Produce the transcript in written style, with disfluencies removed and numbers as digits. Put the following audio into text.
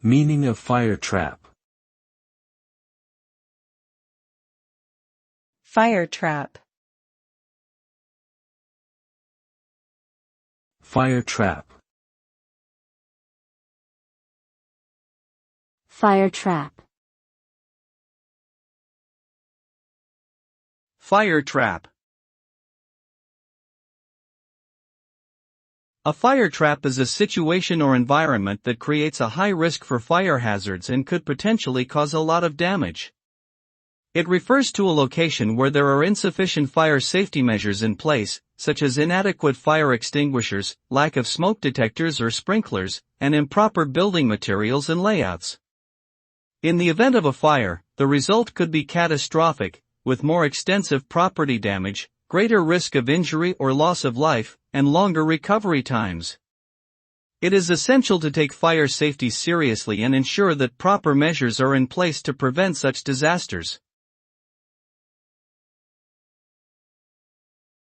Meaning of fire trap. Fire trap. Fire trap. Fire trap. Fire trap. A fire trap is a situation or environment that creates a high risk for fire hazards and could potentially cause a lot of damage. It refers to a location where there are insufficient fire safety measures in place, such as inadequate fire extinguishers, lack of smoke detectors or sprinklers, and improper building materials and layouts. In the event of a fire, the result could be catastrophic, with more extensive property damage, greater risk of injury or loss of life, and longer recovery times. It is essential to take fire safety seriously and ensure that proper measures are in place to prevent such disasters.